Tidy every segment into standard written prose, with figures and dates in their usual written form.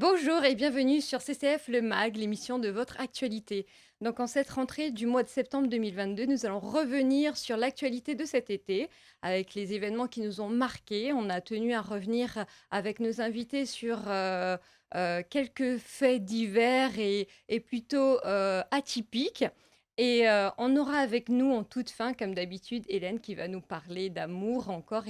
Bonjour et bienvenue sur CCF Le Mag, l'émission de votre actualité. Donc en cette rentrée du mois de septembre 2022, nous allons revenir sur l'actualité de cet été avec les événements qui nous ont marqués. On a tenu à revenir avec nos invités sur quelques faits divers et plutôt atypiques. Et on aura avec nous en toute fin, comme d'habitude, Hélène qui va nous parler d'amour encore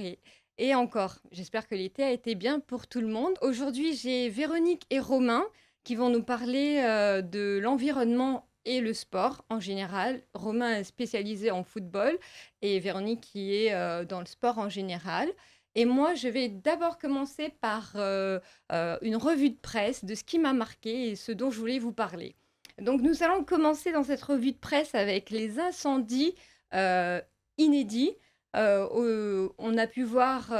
et encore, j'espère que l'été a été bien pour tout le monde. Aujourd'hui, j'ai Véronique et Romain qui vont nous parler de l'environnement et le sport en général. Romain est spécialisé en football et Véronique qui est dans le sport en général. Et moi, je vais d'abord commencer par une revue de presse de ce qui m'a marqué et ce dont je voulais vous parler. Donc, nous allons commencer dans cette revue de presse avec les incendies euh, inédits. On a pu voir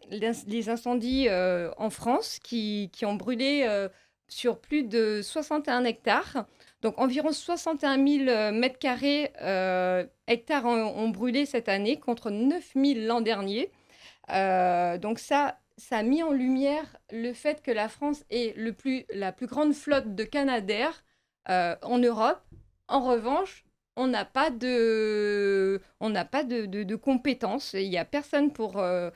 les incendies en France qui ont brûlé sur plus de 61 hectares. Donc environ 61 000 mètres carrés hectares ont brûlé cette année contre 9 000 l'an dernier. Donc ça a mis en lumière le fait que la France est la plus grande flotte de Canadair en Europe. En revanche, on n'a pas de compétences. Il n'y a personne il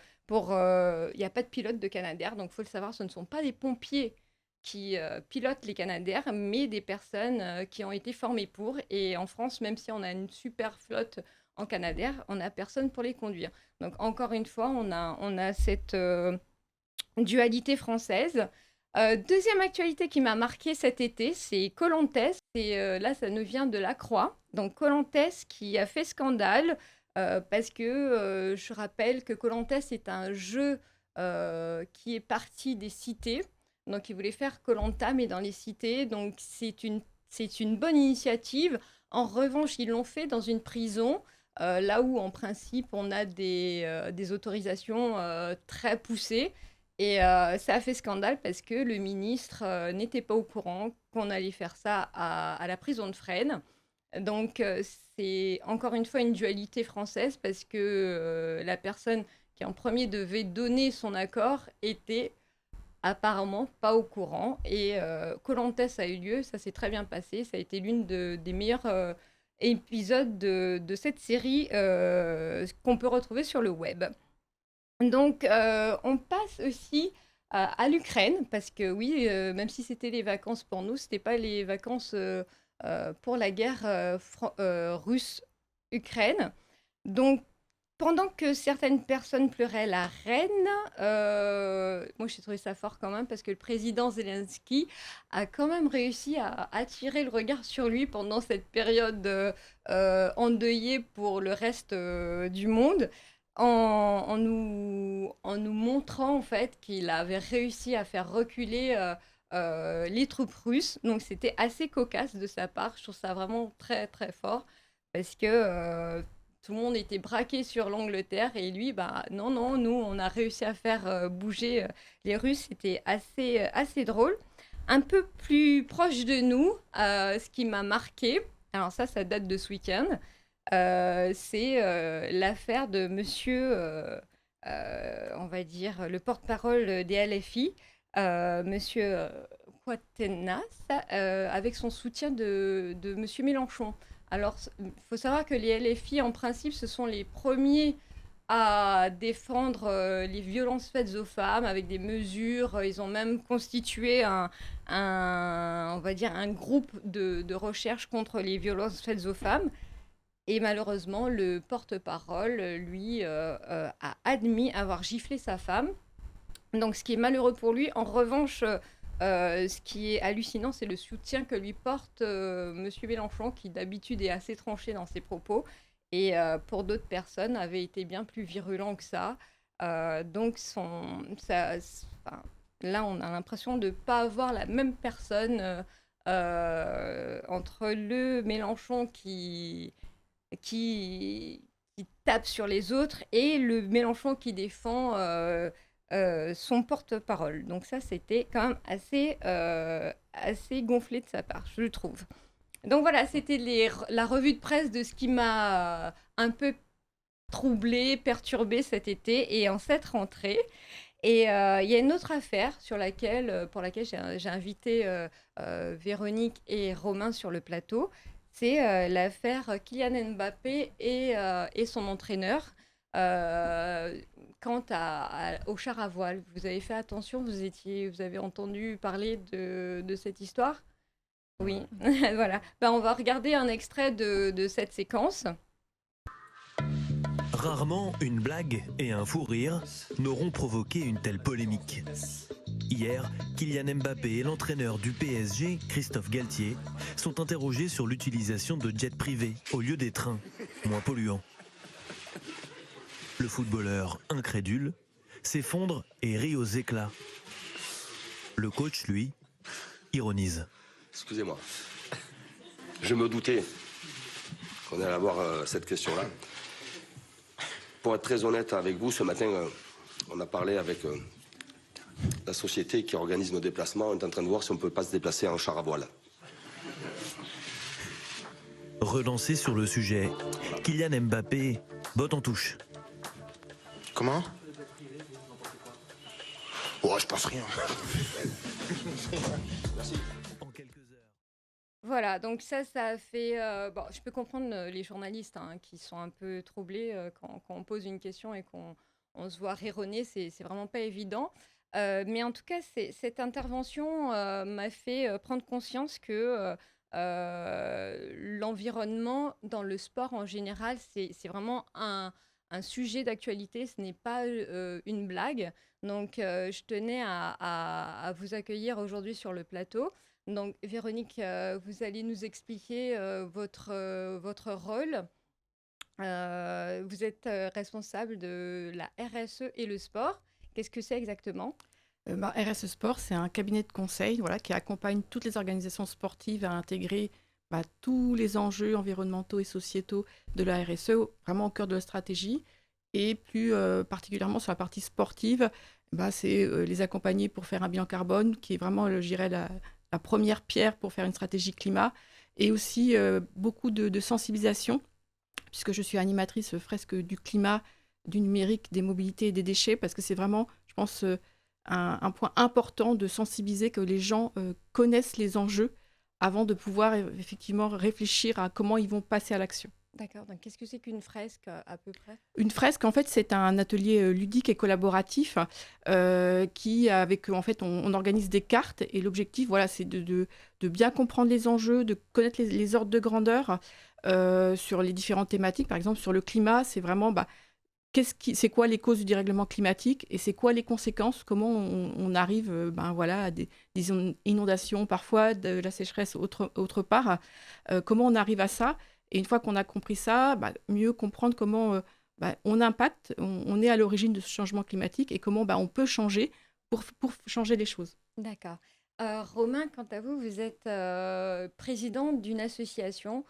n'y a pas de pilote de Canadair. Donc, il faut le savoir, ce ne sont pas des pompiers qui pilotent les Canadair, mais des personnes qui ont été formées pour. Et en France, même si on a une super flotte en Canadair, on n'a personne pour les conduire. Donc, encore une fois, on a cette dualité française. Deuxième actualité qui m'a marquée cet été, c'est koh. Là, ça nous vient de La Croix. Donc koh qui a fait scandale parce que je rappelle que koh est un jeu qui est parti des cités. Donc, ils voulaient faire koh mais dans les cités. Donc, c'est une bonne initiative. En revanche, ils l'ont fait dans une prison, là où, en principe, on a des autorisations très poussées. Et ça a fait scandale parce que le ministre n'était pas au courant qu'on allait faire ça à la prison de Fresnes. Donc c'est encore une fois une dualité française parce que la personne qui en premier devait donner son accord était apparemment pas au courant. Et koh a eu lieu, ça s'est très bien passé. Ça a été des meilleurs épisodes de cette série qu'on peut retrouver sur le web. Donc, on passe aussi à l'Ukraine, parce que oui, même si c'était les vacances pour nous, c'était pas les vacances pour la guerre russe-Ukraine. Donc, pendant que certaines personnes pleuraient la reine, moi j'ai trouvé ça fort quand même, parce que le président Zelensky a quand même réussi à attirer le regard sur lui pendant cette période endeuillée pour le reste du monde en nous montrant en fait qu'il avait réussi à faire reculer les troupes russes. Donc c'était assez cocasse de sa part. Je trouve ça vraiment très très fort parce que tout le monde était braqué sur l'Angleterre et lui, bah non, non, nous on a réussi à faire bouger les Russes. C'était assez drôle. Un peu plus proche de nous, ce qui m'a marqué, alors ça date de ce week-end, c'est l'affaire de monsieur, on va dire, le porte-parole des LFI, monsieur Quatennens, avec son soutien de monsieur Mélenchon. Alors, il faut savoir que les LFI, en principe, ce sont les premiers à défendre les violences faites aux femmes avec des mesures. Ils ont même constitué on va dire, un groupe de recherche contre les violences faites aux femmes. Et malheureusement, le porte-parole, lui, a admis avoir giflé sa femme. Donc, ce qui est malheureux pour lui. En revanche, ce qui est hallucinant, c'est le soutien que lui porte Monsieur Mélenchon, qui d'habitude est assez tranché dans ses propos. Et pour d'autres personnes, avait été bien plus virulent que ça. Donc, enfin, là, on a l'impression de ne pas avoir la même personne entre le Mélenchon qui tape sur les autres et le Mélenchon qui défend son porte-parole. Donc ça, c'était quand même assez gonflé de sa part, je le trouve. Donc voilà, c'était la revue de presse de ce qui m'a un peu troublée, perturbée cet été et en cette rentrée. Et il y a une autre affaire pour laquelle j'ai invité Véronique et Romain sur le plateau. C'est l'affaire Kylian Mbappé et son entraîneur. Euh, Au char à voile, vous avez fait attention, vous avez entendu parler de cette histoire? Oui, voilà. Ben, on va regarder un extrait de cette séquence. Rarement, une blague et un fou rire n'auront provoqué une telle polémique. Hier, Kylian Mbappé et l'entraîneur du PSG, Christophe Galtier, sont interrogés sur l'utilisation de jets privés au lieu des trains, moins polluants. Le footballeur, incrédule, s'effondre et rit aux éclats. Le coach, lui, ironise. Excusez-moi, je me doutais qu'on allait avoir cette question-là. Pour être très honnête avec vous, ce matin, on a parlé avec la société qui organise nos déplacements. On est en train de voir si on ne peut pas se déplacer en char à voile. Relancé sur le sujet, Kylian Mbappé botte en touche. Comment? Oh, je pense rien. En quelques heures. Voilà, donc ça a fait. Bon, je peux comprendre les journalistes qui sont un peu troublés quand on pose une question et qu'on se voit rironner, c'est vraiment pas évident. Mais en tout cas, cette intervention m'a fait prendre conscience que l'environnement dans le sport en général, c'est vraiment un sujet d'actualité, ce n'est pas une blague. Donc, je tenais à vous accueillir aujourd'hui sur le plateau. Donc, Véronique, vous allez nous expliquer votre rôle. Vous êtes responsable de la RSE et le sport. Qu'est-ce que c'est exactement? RSE Sport, c'est un cabinet de conseil qui accompagne toutes les organisations sportives à intégrer tous les enjeux environnementaux et sociétaux de la RSE, vraiment au cœur de la stratégie. Et plus particulièrement sur la partie sportive, c'est les accompagner pour faire un bilan carbone, qui est vraiment, je dirais, la première pierre pour faire une stratégie climat. Et aussi beaucoup de sensibilisation, puisque je suis animatrice fresque du climat, du numérique, des mobilités et des déchets, parce que c'est vraiment, je pense, un point important de sensibiliser, que les gens connaissent les enjeux avant de pouvoir effectivement réfléchir à comment ils vont passer à l'action. D'accord, donc qu'est-ce que c'est qu'une fresque à peu près? Une fresque, en fait, c'est un atelier ludique et collaboratif en fait, on organise des cartes et l'objectif, voilà, c'est de bien comprendre les enjeux, de connaître les ordres de grandeur sur les différentes thématiques. Par exemple, sur le climat, c'est vraiment c'est quoi les causes du dérèglement climatique et c'est quoi les conséquences, comment on arrive à des inondations parfois, de la sécheresse autre part, comment on arrive à ça. Et une fois qu'on a compris ça, mieux comprendre comment on impacte, on est à l'origine de ce changement climatique et comment on peut changer pour changer les choses. D'accord. Romain, quant à vous, vous êtes président d'une association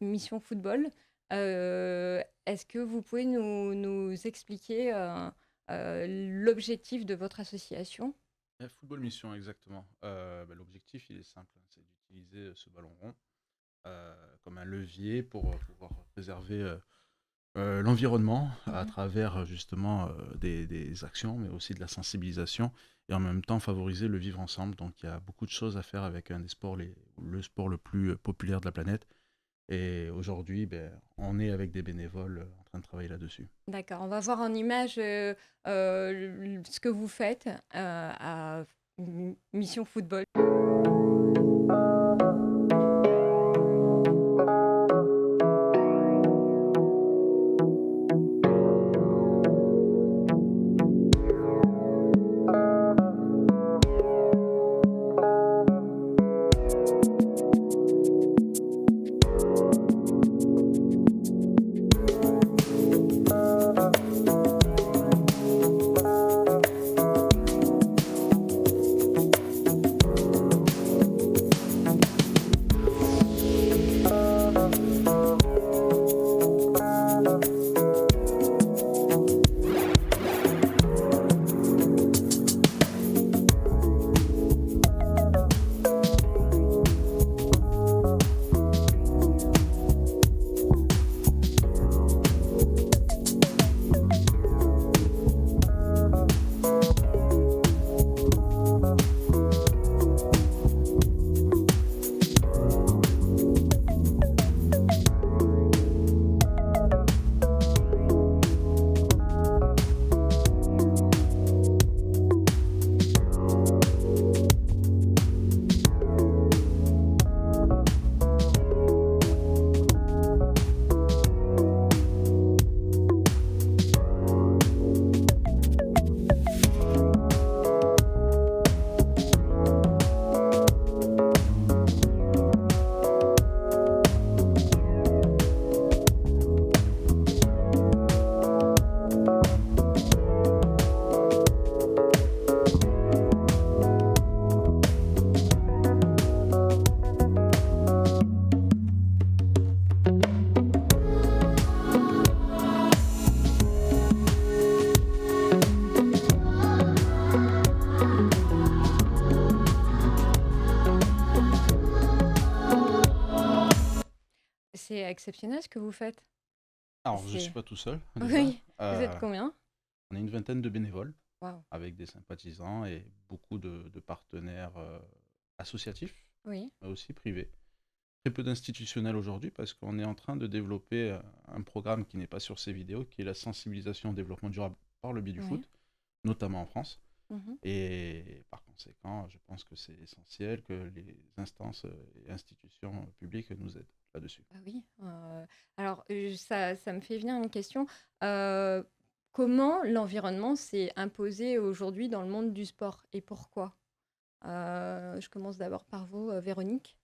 Mission Football. Est-ce que vous pouvez nous expliquer l'objectif de votre association? Football Mission, exactement. L'objectif, il est simple, c'est d'utiliser ce ballon rond comme un levier pour pouvoir préserver l'environnement à travers justement des actions, mais aussi de la sensibilisation et en même temps favoriser le vivre ensemble. Donc il y a beaucoup de choses à faire avec un des sports, le sport le plus populaire de la planète. Et aujourd'hui, on est avec des bénévoles en train de travailler là-dessus. D'accord, on va voir en image ce que vous faites à Mission Football. exceptionnel ce que vous faites. Alors, je ne suis C'est... pas tout seul, déjà. Oui, vous êtes combien? On est une vingtaine de bénévoles, Waouh, avec des sympathisants et beaucoup de partenaires associatifs, oui, mais aussi privés. Très peu d'institutionnels aujourd'hui parce qu'on est en train de développer un programme qui n'est pas sur ces vidéos, qui est la sensibilisation au développement durable par le biais du oui. foot, notamment en France. Mhm. Et par conséquent, je pense que c'est essentiel que les instances et institutions publiques nous aident là-dessus. Ah oui. Alors, ça me fait venir une question. Euh, Comment l'environnement s'est imposé aujourd'hui dans le monde du sport et pourquoi? Je commence d'abord par vous, Véronique.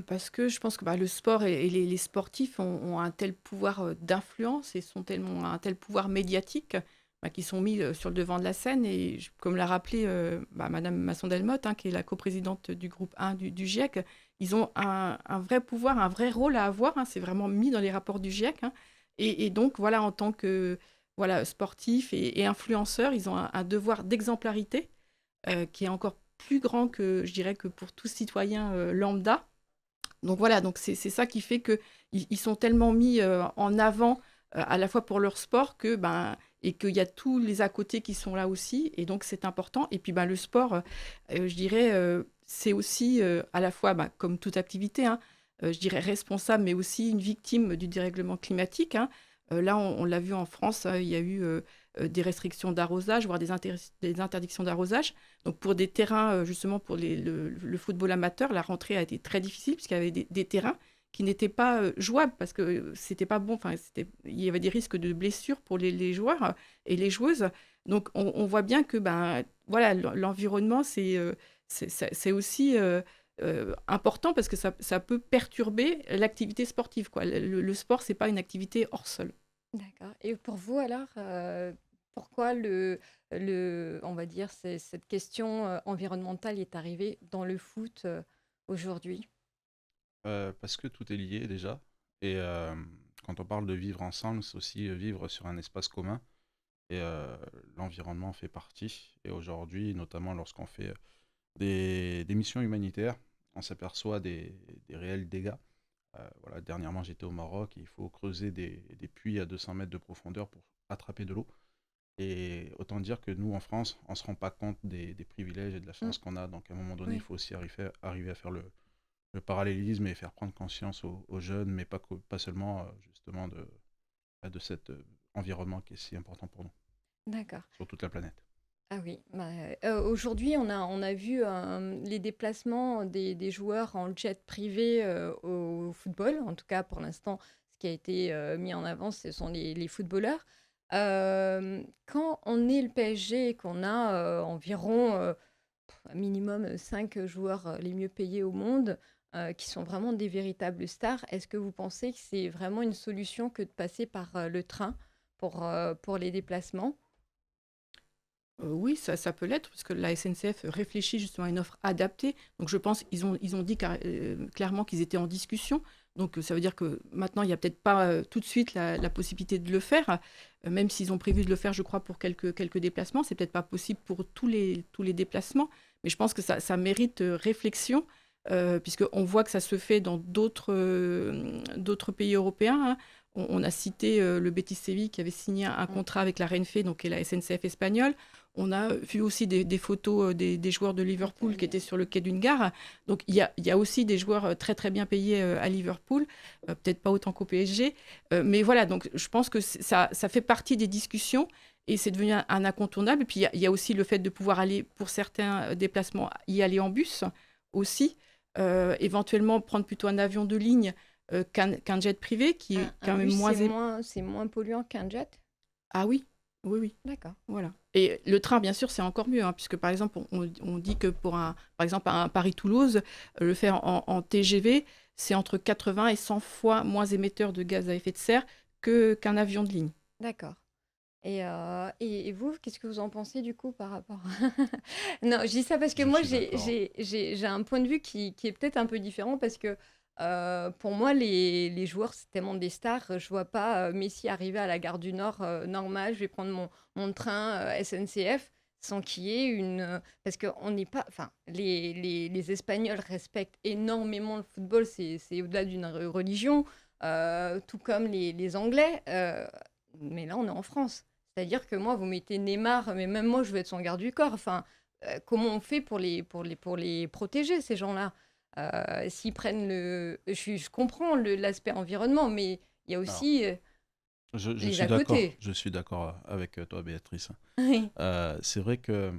Parce que je pense que, le sport et les sportifs ont un tel pouvoir, d'influence et ont un tel pouvoir médiatique, qu'ils sont mis, sur le devant de la scène et comme l'a rappelé, madame Masson-Delmotte, hein, qui est la coprésidente du groupe 1 du GIEC, ils ont un vrai pouvoir, un vrai rôle à avoir, hein. C'est vraiment mis dans les rapports du GIEC, hein, et donc voilà, en tant que, voilà, sportifs et influenceurs, ils ont un devoir d'exemplarité, qui est encore plus grand que, je dirais, que pour tout citoyen, lambda. Donc voilà, donc c'est ça qui fait qu'ils ils sont tellement mis, en avant, à la fois pour leur sport et qu'il y a tous les à côté qui sont là aussi et donc c'est important et puis, le sport, je dirais, c'est aussi, à la fois, comme toute activité, hein, je dirais responsable, mais aussi une victime du dérèglement climatique, hein. Là, on l'a vu en France, il y a eu, des restrictions d'arrosage, voire des interdictions d'arrosage. Donc pour des terrains, justement pour le football amateur, la rentrée a été très difficile puisqu'il y avait des terrains qui n'étaient pas jouables parce que c'était pas bon. Enfin, il y avait des risques de blessures pour les joueurs et les joueuses. Donc on voit bien que voilà, l'environnement c'est aussi important parce que ça peut perturber l'activité sportive, quoi. Le sport c'est pas une activité hors sol. D'accord. Et pour vous alors, pourquoi on va dire, cette question environnementale est arrivée dans le foot aujourd'hui? Parce que tout est lié déjà. Et quand on parle de vivre ensemble, c'est aussi vivre sur un espace commun. Et l'environnement en fait partie. Et aujourd'hui, notamment lorsqu'on fait des missions humanitaires, on s'aperçoit des réels dégâts. Voilà, dernièrement, j'étais au Maroc et il faut creuser des puits à 200 mètres de profondeur pour attraper de l'eau. Et autant dire que nous, en France, on ne se rend pas compte des privilèges et de la Mm, chance qu'on a. Donc à un moment donné, il oui, faut aussi arriver à faire le parallélisme et faire prendre conscience aux jeunes, mais pas seulement justement de cet environnement qui est si important pour nous, d'accord. sur toute la planète. Ah oui, aujourd'hui, on a vu les déplacements des joueurs en jet privé au football. En tout cas, pour l'instant, ce qui a été mis en avant, ce sont les footballeurs. Quand on est le PSG et qu'on a environ un minimum 5 joueurs les mieux payés au monde, qui sont vraiment des véritables stars, est-ce que vous pensez que c'est vraiment une solution que de passer par le train pour les déplacements? Oui, ça peut l'être, parce que la SNCF réfléchit justement à une offre adaptée. Donc je pense ils ont dit clairement qu'ils étaient en discussion. Donc ça veut dire que maintenant, il n'y a peut-être pas tout de suite la possibilité de le faire, même s'ils ont prévu de le faire, je crois, pour quelques déplacements. C'est peut-être pas possible pour tous les déplacements, mais je pense que ça mérite réflexion, puisqu'on voit que ça se fait dans d'autres pays européens, hein. On a cité le Betis Séville qui avait signé un Mm. contrat avec la Renfe, donc qui est la SNCF espagnole. On a vu aussi des photos des joueurs de Liverpool qui étaient sur le quai d'une gare. Donc il y a aussi des joueurs très très bien payés à Liverpool, peut-être pas autant qu'au PSG. Mais voilà, donc je pense que ça fait partie des discussions et c'est devenu un incontournable. Et puis il y a aussi le fait de pouvoir aller, pour certains déplacements, y aller en bus aussi. Éventuellement prendre plutôt un avion de ligne qu'un jet privé qui est Un quand même bus, moins... c'est moins polluant qu'un jet? Ah oui, oui, oui. D'accord. Voilà. Et le train, bien sûr, c'est encore mieux, hein, puisque par exemple, on dit que par exemple, un Paris-Toulouse, le faire en TGV, c'est entre 80 et 100 fois moins émetteur de gaz à effet de serre qu'un avion de ligne. D'accord. Et vous, qu'est-ce que vous en pensez du coup par rapport Non, je dis ça parce que Je moi, suis d'accord. j'ai un point de vue qui est peut-être un peu différent parce que pour moi, les joueurs, c'est tellement des stars. Je vois pas Messi arriver à la gare du Nord normal, je vais prendre mon train SNCF sans qu'il y ait parce qu'on n'est pas... Enfin, les Espagnols respectent énormément le football, c'est au-delà d'une religion. tout comme les Anglais. Mais là, on est en France. C'est-à-dire que moi, vous mettez Neymar, mais même moi, je veux être son garde du corps. Enfin, comment on fait pour les protéger, ces gens-là? S'ils prennent le... Je comprends l'aspect environnement, mais il y a Alors, aussi je les suis à d'accord, côté. je suis d'accord avec toi, Béatrice. Oui, C'est vrai que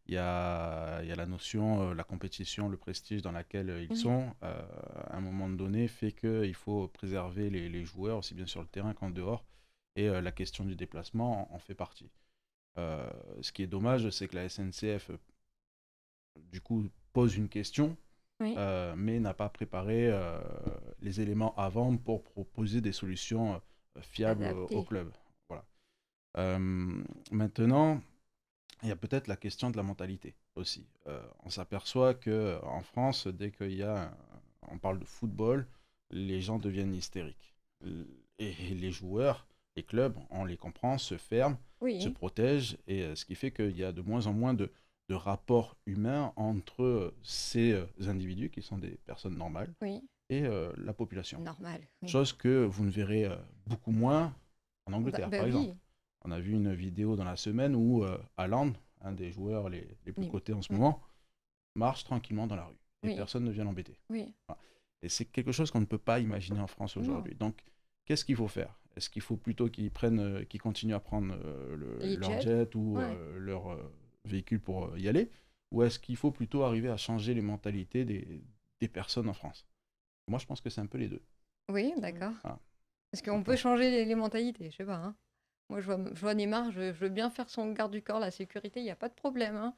il y a la notion, la compétition, le prestige dans laquelle ils oui, sont, à un moment donné, fait qu'il faut préserver les joueurs, aussi bien sur le terrain qu'en dehors, et la question du déplacement en fait partie. Euh, Ce qui est dommage, c'est que la SNCF, du coup, pose une question, oui, mais n'a pas préparé les éléments avant pour proposer des solutions fiables au adapté. club. Voilà. Maintenant, il y a peut-être la question de la mentalité aussi. On s'aperçoit que en France, dès on parle de football, les gens deviennent hystériques. Et les joueurs, les clubs, on les comprend, se ferment, se Oui, protègent, et ce qui fait qu'il y a de moins en moins de rapports humains entre ces individus, qui sont des personnes normales, oui, et la population. normal, oui. Chose que vous ne verrez beaucoup moins en Angleterre, Ben par exemple. oui, On a vu une vidéo dans la semaine où Haaland, un des joueurs les plus oui, cotés en ce oui, moment, marche tranquillement dans la rue et oui, personne ne vient l'embêter. oui. Voilà. Et c'est quelque chose qu'on ne peut pas imaginer en France Non, aujourd'hui. Donc, qu'est-ce qu'il faut faire? Est-ce qu'il faut plutôt qu'ils continuent à prendre les leur jets, jet ou ouais. leur véhicule pour y aller? Ou est-ce qu'il faut plutôt arriver à changer les mentalités des personnes en France? Moi, je pense que c'est un peu les deux. Oui, d'accord. Voilà, Parce tout qu'on peut simplement. changer les mentalités, je sais pas, hein. Moi, je vois Neymar, je veux bien faire son garde du corps, la sécurité, il y a pas de problème, hein.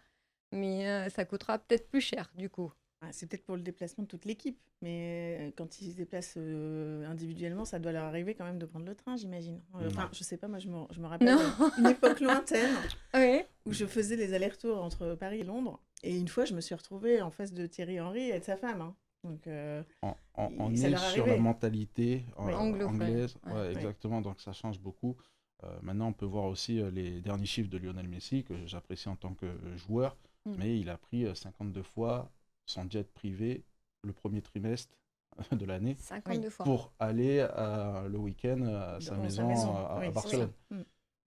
Mais ça coûtera peut-être plus cher, du coup. Ah, c'est peut-être pour le déplacement de toute l'équipe, mais quand ils se déplacent individuellement, ça doit leur arriver quand même de prendre le train, j'imagine. Enfin, Non. je sais pas, moi je me Non? rappelle une époque lointaine Oui. où je faisais les allers-retours entre Paris et Londres, et une fois je me suis retrouvée en face de Thierry Henry et de sa femme, hein. Donc On ça est leur sur la arrivait. mentalité Oui, Anglophone, anglaise, ouais. ouais, oui. exactement, donc ça change beaucoup. Maintenant, on peut voir aussi les derniers chiffres de Lionel Messi, que j'apprécie en tant que joueur, Mm. mais il a pris 52 fois son jet privé le premier trimestre de l'année Oui, 52 fois. pour aller le week-end à sa dans sa maison maison, à oui, c'est Oui. ça. Barcelone.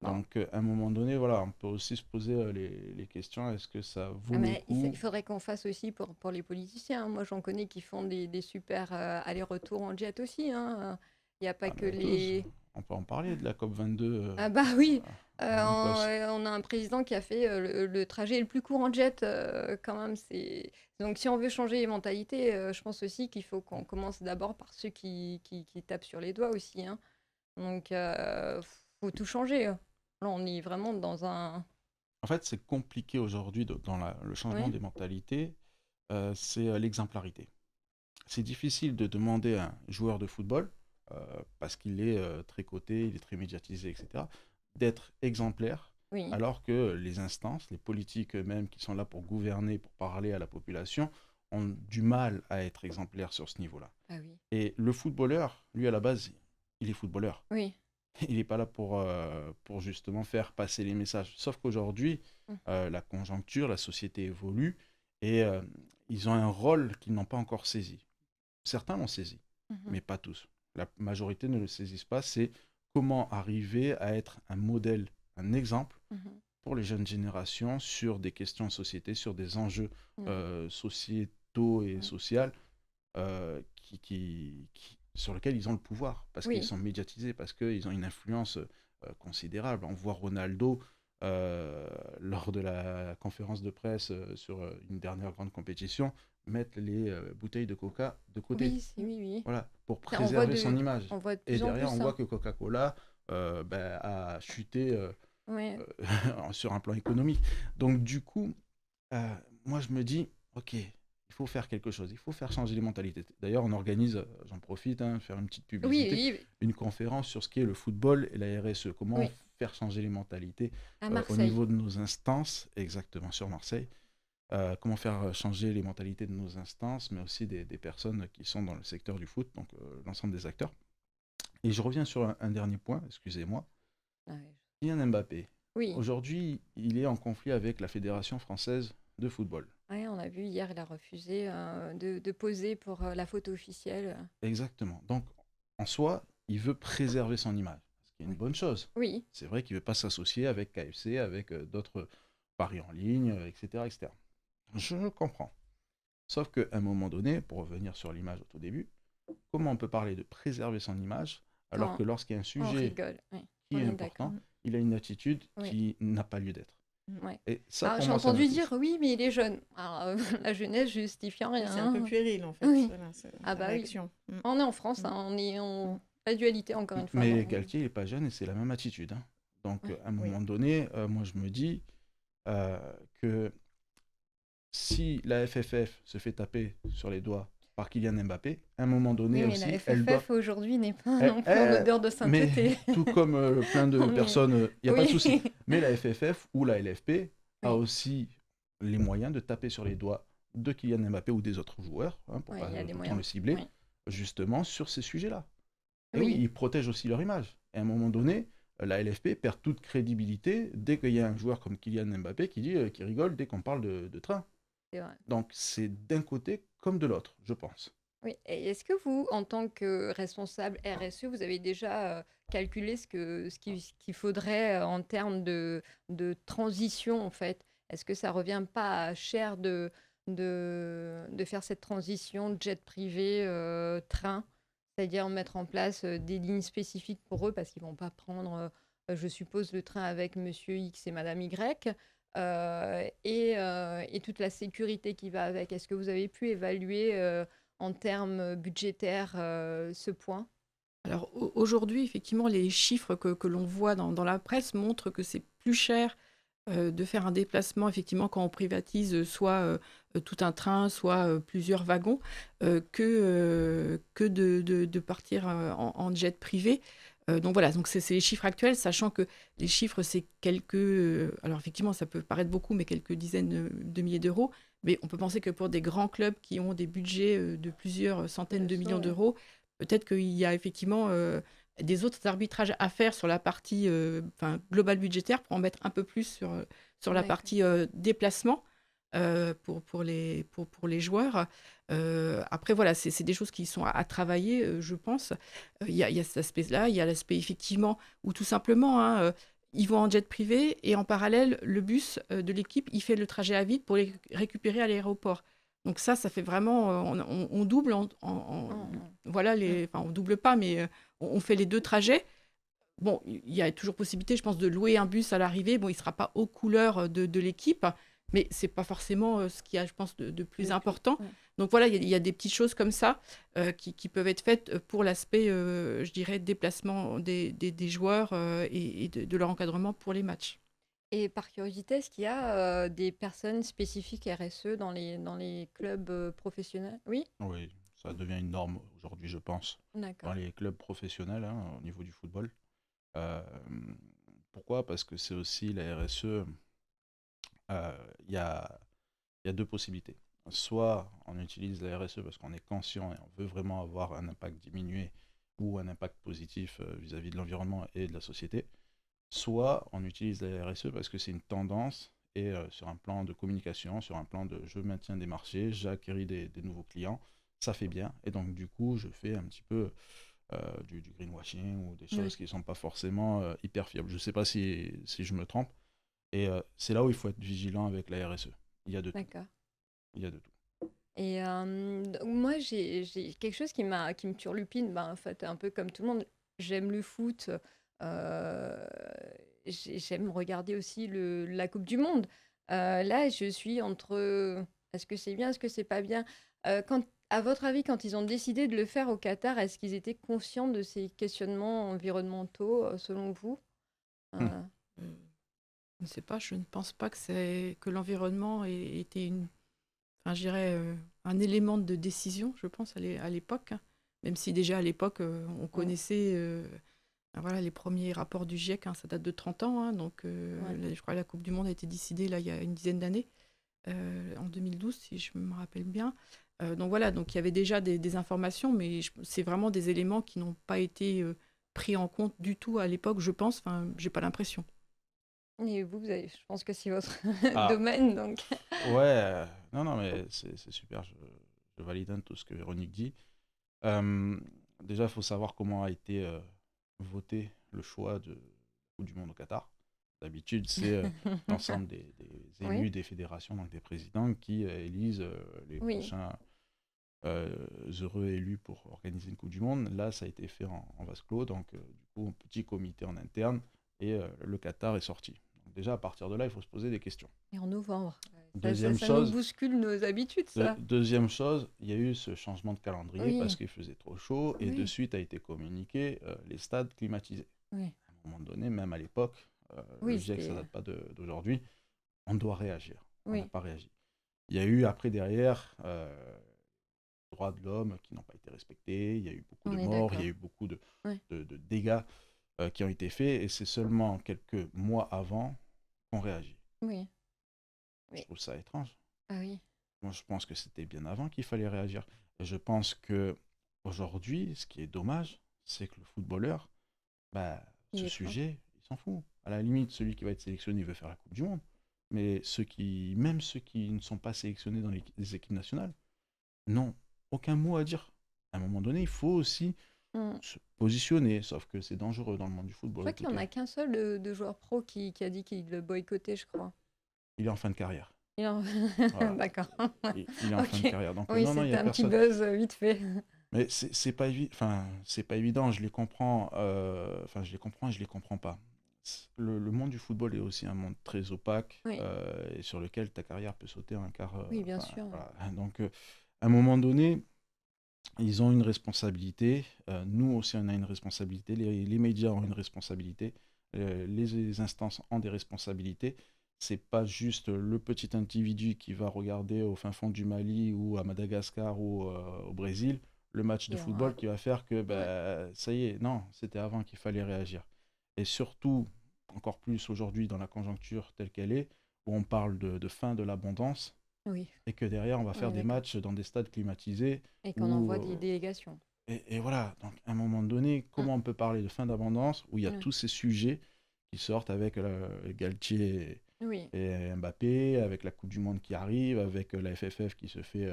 Bon. Donc, à un moment donné, voilà, on peut aussi se poser les questions, est-ce que ça Ah, vaut le mais il coup? faudrait qu'on fasse aussi pour les politiciens, hein. Moi, j'en connais qui font des super allers-retours en jet aussi, hein. Il n'y a pas Ah, que mais tous, les... on peut en parler de la COP22 Ah bah oui, en Écosse. on a un président qui a fait le trajet le plus court en jet quand même. Donc si on veut changer les mentalités, je pense aussi qu'il faut qu'on commence d'abord par ceux qui tapent sur les doigts aussi, hein. Donc faut tout changer, hein. Là, on est vraiment dans un... En fait, c'est compliqué aujourd'hui dans le changement Oui, des mentalités, c'est l'exemplarité. C'est difficile de demander à un joueur de football, parce qu'il est très coté, il est très médiatisé, etc., d'être exemplaire, oui, alors que les instances, les politiques eux-mêmes qui sont là pour gouverner, pour parler à la population, ont du mal à être exemplaires sur ce niveau-là. ah oui, Et le footballeur, lui à la base, il est footballeur. oui. Il n'est pas là pour justement faire passer les messages. Sauf qu'aujourd'hui, Mm. la conjoncture, la société évolue et ils ont un rôle qu'ils n'ont pas encore saisi. Certains l'ont saisi, Mhm, mais pas tous. La majorité ne le saisissent pas. C'est comment arriver à être un modèle, un exemple mhm, pour les jeunes générations sur des questions de société, sur des enjeux mm, sociétaux et mm. sociaux sur lesquels ils ont le pouvoir, parce qu'ils Oui, sont médiatisés, parce qu'ils ont une influence considérable. On voit Ronaldo lors de la conférence de presse sur une dernière grande compétition mettre les bouteilles de coca de côté, oui, oui, oui. voilà, pour Ça, préserver son image. on voit de Et plus en derrière, on plus, voit hein. que Coca-Cola a chuté Ouais. sur un plan économique. Donc du coup, moi je me dis, ok, il faut faire quelque chose, il faut faire changer les mentalités. D'ailleurs, on organise, j'en profite, faire une petite Oui, publicité, oui, une conférence sur ce qu'est le football et la RSE, comment oui, faire changer les mentalités à au Marseille. niveau de nos instances, exactement sur Marseille, comment faire changer les mentalités de nos instances, mais aussi des personnes qui sont dans le secteur du foot, donc l'ensemble des acteurs. Et je reviens sur un dernier point, excusez-moi. Ah ouais. Kylian Mbappé, Oui, aujourd'hui, il est en conflit avec la Fédération française de football. ouais, on a vu hier, il a refusé de poser pour la photo officielle. Exactement. Donc, en soi, il veut préserver son image, ce qui est une bonne chose. Oui, C'est vrai qu'il ne veut pas s'associer avec KFC, avec d'autres paris en ligne, etc., etc. Je comprends. Sauf qu'à un moment donné, pour revenir sur l'image au tout début, comment on peut parler de préserver son image alors quand que lorsqu'il y a un on sujet rigole. Oui, qui on est est d'accord. important, il a une attitude Oui. qui n'a pas lieu d'être. Ouais. Et ça, Alors, pour j'ai moi, ça me entendu touche. dire, oui, mais il est jeune. Alors, la jeunesse justifiant Oui, rien. c'est un peu Hein. puéril, en fait. Oui. Voilà, c'est Ah la bah oui. réaction. On est en France, hein, la dualité, encore une fois. Mais dans- Galtier, il n'est pas jeune et c'est la même attitude, hein. Donc, Ouais. à un Oui. moment donné, moi, je me dis euh, que si la FFF se fait taper sur les doigts par Kylian Mbappé, à un moment donné Oui, mais aussi, la elle doit... FFF aujourd'hui n'est pas Eh, non plus en eh, odeur de mais sainteté. tout comme plein de On est- personnes, il n'y a pas de Oui. souci. Mais la FFF ou la LFP a Oui. aussi les moyens de taper sur les doigts de Kylian Mbappé ou des autres joueurs, hein, pour Ouais, pas il y a des tout le temps moyens. le cibler, Oui. justement sur ces sujets-là. Et Oui. oui, ils protègent aussi leur image. Et à un moment donné, la LFP perd toute crédibilité dès qu'il y a un joueur comme Kylian Mbappé qui rigole dès qu'on parle de train. C'est vrai. Donc c'est d'un côté comme de l'autre, je pense. Oui. Et est-ce que vous, en tant que responsable RSE, vous avez déjà calculé ce qu'il faudrait en termes de transition, en fait? Est-ce que ça revient pas cher de faire cette transition jet privé, train? C'est-à-dire mettre en place des lignes spécifiques pour eux parce qu'ils vont pas prendre, je suppose, le train avec monsieur X et madame Y. Et toute la sécurité qui va avec. Est-ce que vous avez pu évaluer en termes budgétaires ce point? Alors aujourd'hui, effectivement, les chiffres que l'on voit dans la presse montrent que c'est plus cher de faire un déplacement, effectivement, quand on privatise soit tout un train, soit plusieurs wagons, que de partir en jet privé. Donc voilà, donc c'est les chiffres actuels, sachant que les chiffres, c'est quelques... alors effectivement, ça peut paraître beaucoup, mais quelques dizaines de milliers d'euros. Mais on peut penser que pour des grands clubs qui ont des budgets de plusieurs centaines de millions Ouais. d'euros, peut-être qu'il y a effectivement des autres arbitrages à faire sur la partie globale budgétaire pour en mettre un peu plus sur la D'accord. partie déplacement pour les joueurs. Après, voilà, c'est des choses qui sont à travailler, je pense. Il y a cet aspect-là, il y a l'aspect effectivement où tout simplement, hein, ils vont en jet privé et en parallèle, le bus de l'équipe, il fait le trajet à vide pour les récupérer à l'aéroport. Donc ça fait vraiment, on double, voilà, enfin on double pas, mais on fait les deux trajets. Bon, il y a toujours possibilité, je pense, de louer un bus à l'arrivée. Bon, il ne sera pas aux couleurs de l'équipe, mais ce n'est pas forcément ce qu'il y a, je pense, de plus important. Ouais. Donc voilà, il y a des petites choses comme ça qui peuvent être faites pour l'aspect, je dirais, déplacement des joueurs et de leur encadrement pour les matchs. Et par curiosité, est-ce qu'il y a des personnes spécifiques RSE dans les clubs professionnels? Oui? Oui, ça devient une norme aujourd'hui, je pense, dans D'accord. les clubs professionnels, hein, au niveau du football. Euh, Pourquoi? Parce que c'est aussi la RSE. Il y a deux possibilités. Soit on utilise la RSE parce qu'on est conscient et on veut vraiment avoir un impact diminué ou un impact positif vis-à-vis de l'environnement et de la société. Soit on utilise la RSE parce que c'est une tendance et sur un plan de communication, sur un plan de je maintiens des marchés, j'acquéris des nouveaux clients, ça fait bien. Et donc du coup, je fais un petit peu du greenwashing ou des choses qui ne sont pas forcément hyper fiables. Je ne sais pas si je me trompe. Et c'est là où il faut être vigilant avec la RSE. Il y a de tout. D'accord. Il y a de tout. Et donc moi, j'ai quelque chose qui me turlupine, ben, en fait, un peu comme tout le monde. J'aime le foot, j'aime regarder aussi la Coupe du Monde. Là, je suis entre est-ce que c'est bien, est-ce que c'est pas bien? À votre avis, quand ils ont décidé de le faire au Qatar, est-ce qu'ils étaient conscients de ces questionnements environnementaux, selon vous? Hmm. Je ne sais pas, je ne pense pas que l'environnement ait été enfin, je dirais, un élément de décision, je pense, à l'époque. Hein. Même si déjà à l'époque, on connaissait voilà, les premiers rapports du GIEC, hein, ça date de 30 ans. Hein, donc, je crois que la Coupe du Monde a été décidée là, il y a une dizaine d'années, en 2012, si je me rappelle bien. Donc voilà, donc il y avait déjà des informations, mais c'est vraiment des éléments qui n'ont pas été pris en compte du tout à l'époque, je pense. Enfin, j'ai pas l'impression. Et vous, je pense que c'est votre Ah. domaine, donc. Ouais, non, mais c'est super. Je valide tout ce que Véronique dit. déjà, il faut savoir comment a été voté le choix de Coupe du Monde au Qatar. D'habitude, c'est l'ensemble des élus Oui, des fédérations, donc des présidents, qui élisent les oui, prochains heureux élus pour organiser une Coupe du Monde. Là, ça a été fait en vase clos, donc du coup, un petit comité en interne, et le Qatar est sorti. Donc, déjà, à partir de là, il faut se poser des questions. et en novembre. Ouais, Deuxième ça nous chose, bouscule nos habitudes, ça. deuxième chose, il y a eu ce changement de calendrier parce Oui, qu'il faisait trop chaud, et de oui, suite a été communiqué les stades climatisés. oui. À un moment donné, même à l'époque, le Oui, GIEC, ça c'était... date pas d'aujourd'hui, on doit réagir. On n'a Oui, pas réagi. Il y a eu après derrière les droits de l'homme qui n'ont pas été respectés, il y a eu beaucoup de on est morts, il y a d'accord. eu beaucoup Oui, de dégâts qui ont été faits, et c'est seulement quelques mois avant qu'on réagit. oui, Je oui. trouve ça étrange. Ah oui, Moi, je pense que c'était bien avant qu'il fallait réagir. Et je pense que aujourd'hui, ce qui est dommage, c'est que le footballeur, bah, il ce est prêt. sujet, il s'en fout. À la limite, celui qui va être sélectionné, il veut faire la Coupe du Monde. Mais même ceux qui ne sont pas sélectionnés dans les équipes nationales, n'ont aucun mot à dire. À un moment donné, il faut aussi Mm. se positionner, sauf que c'est dangereux dans le monde du Je football. crois qu'il n'y en a qu'un seul de joueur pro qui a dit qu'il le boycottait, je crois. Il est en fin de carrière. Il en- Voilà. D'accord. Il est en fin de Ok. carrière. Donc Oui, non, non, il n'y c'était a un petit personne. buzz vite fait. Mais c'est pas enfin, c'est pas évident, je les comprends. Enfin, je les comprends et je les comprends pas. Le monde du football est aussi un monde très opaque, Oui, et sur lequel ta carrière peut sauter un quart. oui, bien Enfin, sûr. voilà. Donc, à un moment donné, ils ont une responsabilité. Nous aussi, on a une responsabilité. Les médias ont une responsabilité. Les instances ont des responsabilités. C'est pas juste le petit individu qui va regarder au fin fond du Mali ou à Madagascar ou au Brésil le match de Il y aura... football qui va faire que Ouais. bah, ça y est, non, c'était avant qu'il fallait réagir. Et surtout, encore plus aujourd'hui dans la conjoncture telle qu'elle est, où on parle de fin de l'abondance, Oui, et que derrière on va on faire est des d'accord. matchs dans des stades climatisés Et qu'on où, envoie des délégations. et voilà, donc à un moment donné, Mm. comment on peut parler de fin d'abondance où il y a Ouais. tous ces sujets qui sortent avec Galtier Oui, et Mbappé, avec la Coupe du Monde qui arrive, avec la FFF qui se fait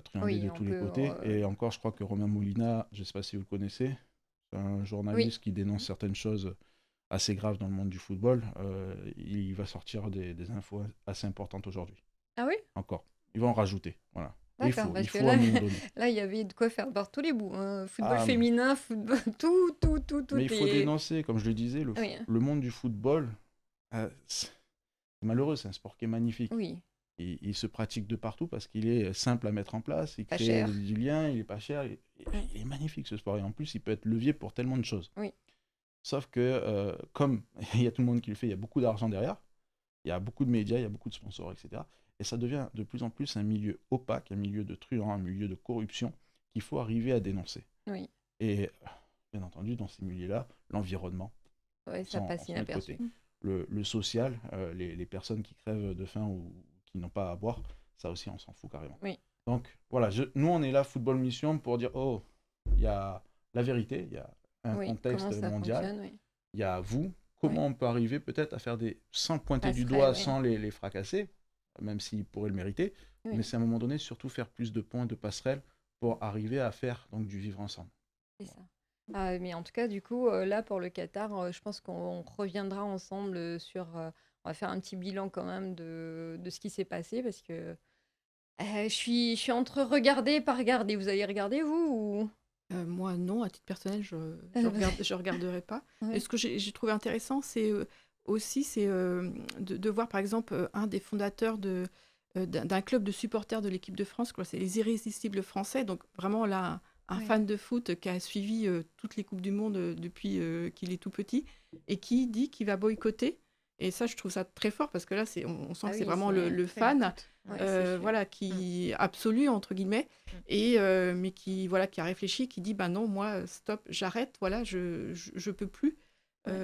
truander oui, de on tous les peut... côtés. Et encore, je crois que Romain Molina, je ne sais pas si vous le connaissez, c'est un Oui. journaliste qui dénonce certaines choses assez graves dans le monde du football. Il va sortir des infos assez importantes aujourd'hui. Ah oui? Encore. Il va en rajouter. Voilà. Et D'accord, il parce que faut à là, un moment donné. là, il y avait de quoi faire par tous les bouts, hein. Football Ah, féminin, football, tout mais il faut est... dénoncer, comme je le disais, Oui, le monde du football, c'est malheureux, c'est un sport qui est magnifique. oui, Il se pratique de partout parce qu'il est simple à mettre en place, il pas crée cher. du lien, il est pas cher, il est magnifique ce sport. Et en plus, il peut être levier pour tellement de choses. Oui, Sauf que, comme il y a tout le monde qui le fait, il y a beaucoup d'argent derrière, il y a beaucoup de médias, il y a beaucoup de sponsors, etc. Et ça devient de plus en plus un milieu opaque, un milieu de truands, un milieu de corruption qu'il faut arriver à dénoncer. oui. Et bien entendu, dans ces milieux-là, l'environnement, Ouais, ça on passe s'en met de côté. inaperçu. Le social, les personnes qui crèvent de faim ou qui n'ont pas à boire, ça aussi, on s'en fout carrément. Oui, Donc voilà, nous, on est là, Football Mission, pour dire, oh, il y a la vérité, il y a un oui, contexte comment ça mondial, fonctionne, oui. il y a vous, Oui, comment on peut arriver peut-être à faire sans pointer du passerelle, doigt, oui. sans les fracasser, même s'ils pourraient le mériter, Oui, mais c'est à un moment donné, surtout faire plus de points, de passerelles, pour arriver à faire donc du vivre ensemble. c'est ça. Ah, mais en tout cas, du coup, là, pour le Qatar, je pense qu'on reviendra ensemble sur... on va faire un petit bilan quand même de ce qui s'est passé, parce que je suis entre regarder et pas regarder. Vous avez regardé, vous, ou... Moi, non, à titre personnel, je regarderai pas. Ouais. Et ce que j'ai trouvé intéressant, c'est aussi de voir, par exemple, un des fondateurs d'un club de supporters de l'équipe de France, quoi, c'est les Irrésistibles Français. Donc, vraiment, là, un Ouais. fan de foot qui a suivi toutes les Coupes du Monde depuis qu'il est tout petit et qui dit qu'il va boycotter. Et ça, je trouve ça très fort parce que là, on sent Ah que c'est oui, vraiment c'est le très fan. écoute. Ouais, c'est sûr. Voilà, qui absolu entre guillemets, et mais qui voilà, qui a réfléchi, qui dit bah non, moi stop, j'arrête, voilà, je peux plus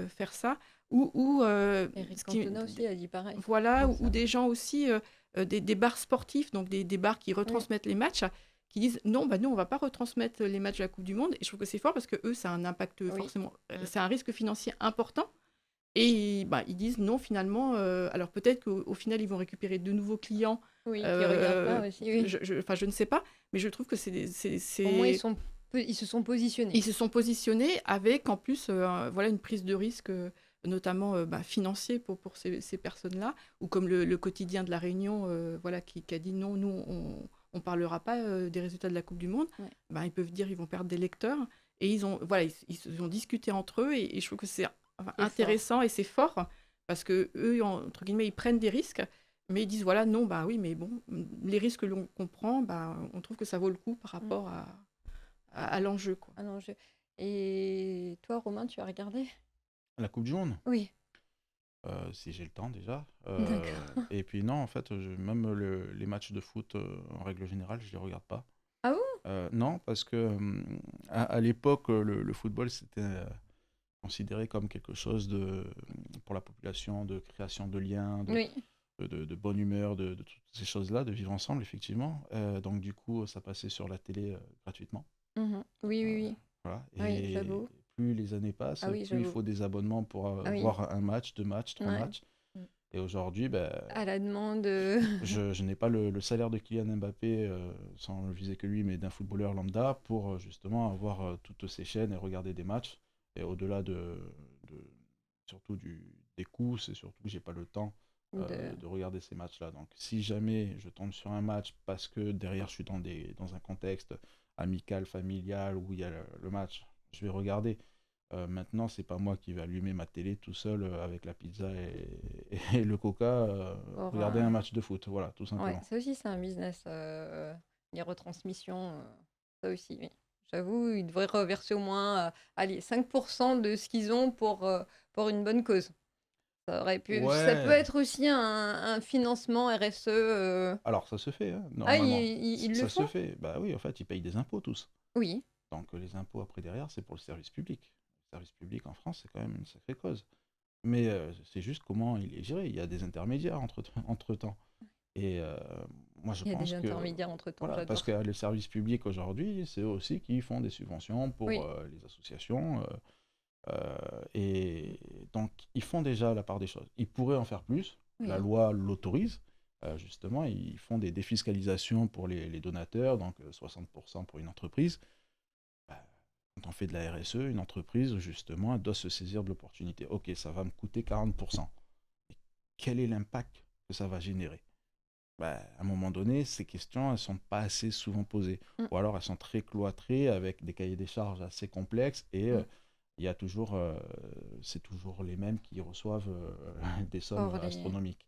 faire ça. Ou Eric ce qui, Cantona aussi a dit pareil. voilà, Pour ça. ou des gens aussi, des bars sportifs, donc des bars qui retransmettent les matchs, qui disent non, bah nous on va pas retransmettre les matchs de la Coupe du Monde. Et je trouve que c'est fort parce que eux, ça a un impact Oui. forcément, c'est un risque financier important. Et bah, ils disent non, finalement, alors peut-être qu'au final, ils vont récupérer de nouveaux clients. Oui, qui regardent pas aussi. Oui. Je ne sais pas, mais je trouve que Au moins, ils sont Ils se sont positionnés. Ils se sont positionnés avec en plus voilà, une prise de risque, notamment financier pour ces personnes-là, ou comme le quotidien de La Réunion voilà, qui a dit non, nous, on ne parlera pas des résultats de la Coupe du Monde. Ouais. Ils peuvent dire qu'ils vont perdre des lecteurs. Et ils ont discuté entre eux, et je trouve que c'est intéressant et c'est fort, parce qu'eux, entre guillemets, ils prennent des risques, mais ils disent, voilà, non, oui, mais bon, les risques qu'on prend, on trouve que ça vaut le coup par rapport à l'enjeu, quoi. À l'enjeu. Et toi, Romain, tu as regardé? La Coupe du Monde, Oui. si j'ai le temps déjà. D'accord. Et puis non, en fait, même les matchs de foot, en règle générale, je les regarde pas. Ah bon? Non, parce que à l'époque, le football, c'était considéré comme quelque chose pour la population, de création de liens, Oui. de bonne humeur, de toutes ces choses-là, de vivre ensemble, effectivement. Donc du coup, ça passait sur la télé gratuitement. Mhm. Oui, oui, oui. Voilà. Oui, Et j'avoue. plus les années passent, Ah oui, plus il j'avoue. faut des abonnements pour Ah oui. voir un match, 2 matchs, 3 Ouais. matchs. Mm. Et aujourd'hui, À la demande. je n'ai pas le salaire de Kylian Mbappé, sans le viser que lui, mais d'un footballeur lambda, pour justement avoir toutes ces chaînes et regarder des matchs. Et au-delà surtout des coûts, c'est surtout que j'ai pas le temps de regarder ces matchs-là. Donc si jamais je tombe sur un match parce que derrière je suis dans un contexte amical, familial, où il y a le match, je vais regarder. Maintenant, c'est pas moi qui vais allumer ma télé tout seul avec la pizza et le coca, regarder un match de foot, voilà, tout simplement. Ouais, ça aussi, c'est un business. Les retransmissions, ça aussi, oui. J'avoue, ils devraient reverser au moins 5% de ce qu'ils ont pour une bonne cause. Ça aurait pu, ça peut Ouais, être aussi un financement RSE. alors ça se fait, hein, Ah, normalement. ils le Ça se font? fait. Bah oui, en fait, ils payent des impôts tous. Oui. Donc les impôts après derrière, c'est pour le service public. Le service public en France, c'est quand même une sacrée cause. Mais c'est juste comment il est géré. Il y a des intermédiaires entre-temps. Et moi, je Il y a pense des que intermédiaires entre-temps, voilà, parce j'adore. que le service public aujourd'hui, c'est eux aussi qui font des subventions pour Oui. les associations. Et donc, ils font déjà la part des choses. Ils pourraient en faire plus. Oui. La loi l'autorise. Justement, ils font des défiscalisations pour les donateurs, donc 60% pour une entreprise. Quand on fait de la RSE, une entreprise, justement, elle doit se saisir de l'opportunité. Ok, ça va me coûter 40%. Et quel est l'impact que ça va générer? À un moment donné, ces questions, elles ne sont pas assez souvent posées. Ou alors, elles sont très cloîtrées avec des cahiers des charges assez complexes et il y a toujours, c'est toujours les mêmes qui reçoivent des sommes astronomiques.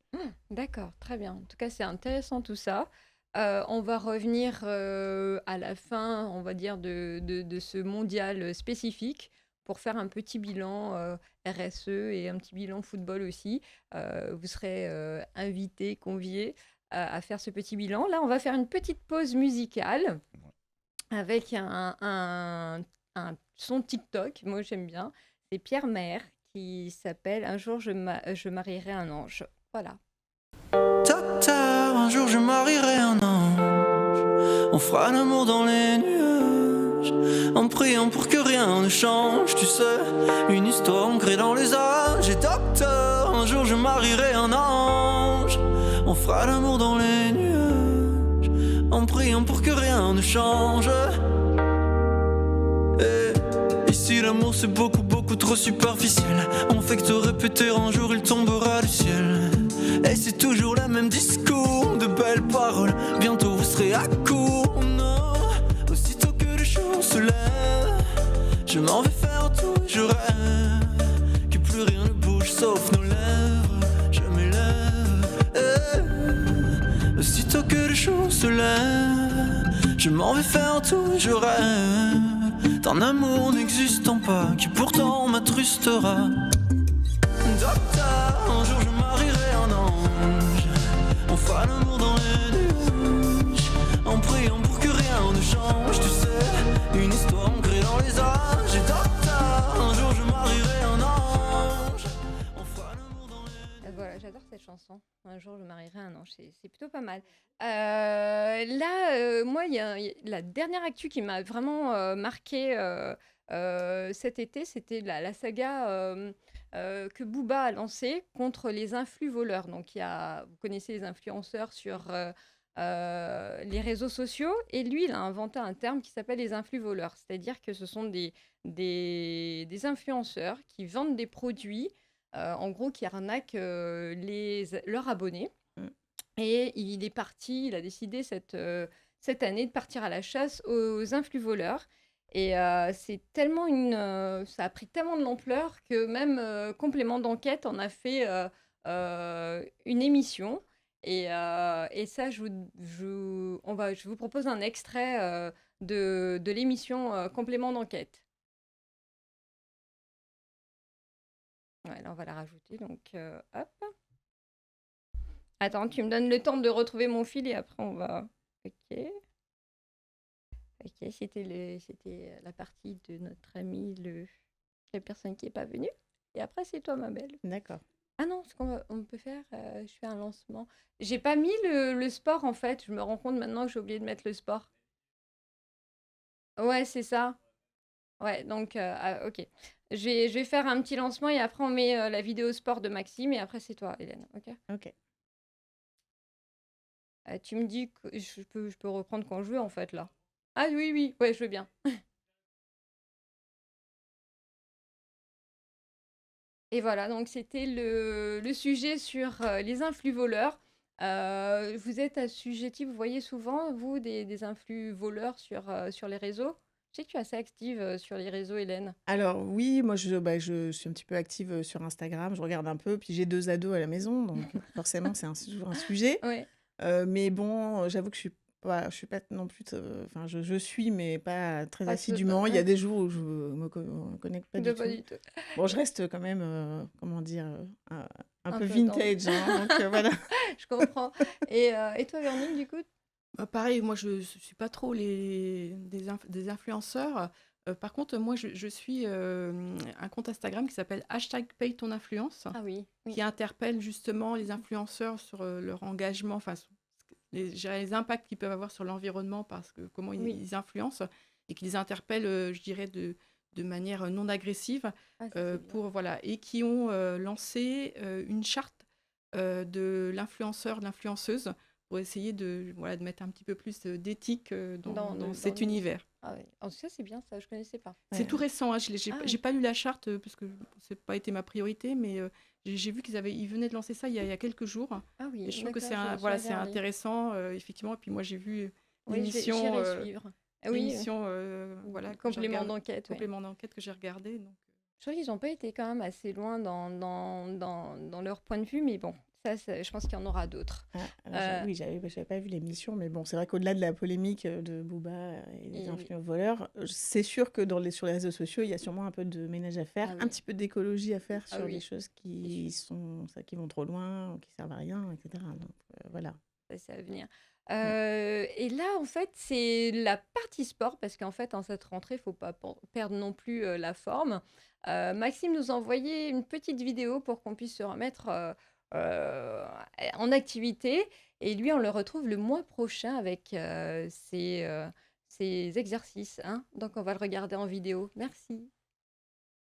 D'accord, très bien. En tout cas, c'est intéressant tout ça. On va revenir à la fin, on va dire, de ce mondial spécifique pour faire un petit bilan RSE et un petit bilan football aussi. Vous serez invités, conviés à faire ce petit bilan. Là, on va faire une petite pause musicale avec un son TikTok. Moi, j'aime bien. C'est Pierre Maher qui s'appelle Un jour, je marierai un ange. Voilà. Docteur, un jour je marierai un ange. On fera l'amour dans les nuages, en priant pour que rien ne change. Tu sais, une histoire ancrée dans les âges. Et docteur, un jour je marierai un ange. On fera l'amour dans les nuages, en priant pour que rien ne change. Et ici l'amour c'est beaucoup beaucoup trop superficiel. On fait que te répéter, un jour il tombera du ciel. Et c'est toujours le même discours, de belles paroles. Bientôt vous serez à court, non. Aussitôt que le jour se lève, je m'en vais faire tout, je rêve que plus rien ne bouge sauf nos lèvres. Je m'élève, aussitôt que le jour se lève, je m'en vais faire tout, je rêve d'un amour n'existant pas, qui pourtant m'attrustera. Docteur, un jour je marierai un ange. On fera l'amour dans les nuages, en priant pour que rien ne change. Tu sais, une histoire ancrée dans les âges. Et docteur, un jour je marierai un ange. On fera l'amour dans les nuages. Voilà, j'adore cette chanson. Un jour, je marierai un ange. C'est plutôt pas mal. Là, moi, il y a la dernière actu qui m'a vraiment marqué cet été, c'était la saga que Booba a lancée contre les influx voleurs. Donc, vous connaissez les influenceurs sur les réseaux sociaux. Et lui, il a inventé un terme qui s'appelle les influx-voleurs. C'est-à-dire que ce sont des influenceurs qui vendent des produits, en gros, qui arnaquent leurs abonnés. Mm. Et il a décidé cette année de partir à la chasse aux influx-voleurs. Et c'est tellement ça a pris tellement de l'ampleur que même Complément d'enquête en a fait une émission. Et ça, je vous propose un extrait de l'émission Complément d'enquête. Ouais, là, on va la rajouter. Donc, hop. Attends, tu me donnes le temps de retrouver mon fil et après, on va... Ok. Ok, c'était la partie de notre ami, la personne qui n'est pas venue. Et après, c'est toi, ma belle. D'accord. Ah non, ce on peut faire, je fais un lancement. J'ai pas mis le sport, en fait. Je me rends compte maintenant que j'ai oublié de mettre le sport. Ouais, c'est ça. Ouais, donc, ok. Je vais faire un petit lancement et après, on met la vidéo sport de Maxime et après, c'est toi, Hélène. Ok. Ok. Tu me dis que je peux reprendre quand je veux, en fait, là. Ah oui, oui, ouais, je veux bien. Et voilà, donc c'était le sujet sur les influx voleurs. Vous êtes assujetti, vous voyez souvent, vous, des influx voleurs sur les réseaux. Je sais que tu es assez active sur les réseaux, Hélène. Alors oui, moi je suis un petit peu active sur Instagram, je regarde un peu, puis j'ai 2 ados à la maison, donc forcément c'est toujours un sujet. Ouais, Mais bon, j'avoue que je suis pas non plus, enfin je suis, mais pas très pas ce- assidûment. Il y a ouais, des jours où je me connecte pas de du pas tout. du tout. Bon, je reste quand même, comment dire, un Un peu peu dans... vintage, hein, donc voilà. Je comprends. Et toi, Véronique, du coup? Pareil, moi je suis pas trop des influenceurs. Par contre, moi je suis un compte Instagram qui s'appelle #PayeTonInfluence, Ah oui, oui. qui interpelle justement les influenceurs sur leur engagement, enfin sur les impacts qu'ils peuvent avoir sur l'environnement, parce que comment Oui. ils influencent, et qui les interpellent, je dirais, de manière non agressive, Ah, ça, c'est bien. pour voilà, et qui ont lancé une charte de l'influenceur, de l'influenceuse, pour essayer de mettre un petit peu plus d'éthique dans cet univers. Ah oui. En tout cas, c'est bien ça, je connaissais pas. C'est Ouais. tout récent, hein, Ah j'ai oui. pas lu la charte parce que c'est pas été ma priorité, mais j'ai vu ils venaient de lancer ça il y a quelques jours. Ah oui, Et je trouve que d'accord, je vais c'est regarder. intéressant, effectivement. Et puis moi, j'ai vu Oui, l'émission, j'irai suivre. Ah oui, l'émission voilà, que j'ai complément regardé- d'enquête. Ouais. complément d'enquête que j'ai regardé. Donc, Je trouve qu'ils n'ont pas été quand même assez loin dans leur point de vue, mais bon, je pense qu'il y en aura d'autres. Ah, alors Euh, oui, j'avais pas vu l'émission, mais bon, c'est vrai qu'au-delà de la polémique de Booba et des Et oui. influents voleurs, c'est sûr que sur les réseaux sociaux, il y a sûrement un peu de ménage à faire, Ah un oui. petit peu d'écologie à faire Ah sur oui. les choses qui vont trop loin, ou qui servent à rien, etc. Donc voilà. Ça, c'est à venir. Et là, en fait, c'est la partie sport, parce qu'en fait, en cette rentrée, il ne faut pas perdre non plus la forme. Maxime nous a envoyé une petite vidéo pour qu'on puisse se remettre euh, en activité. Et lui, on le retrouve le mois prochain avec ses exercices. Hein. Donc, on va le regarder en vidéo. Merci.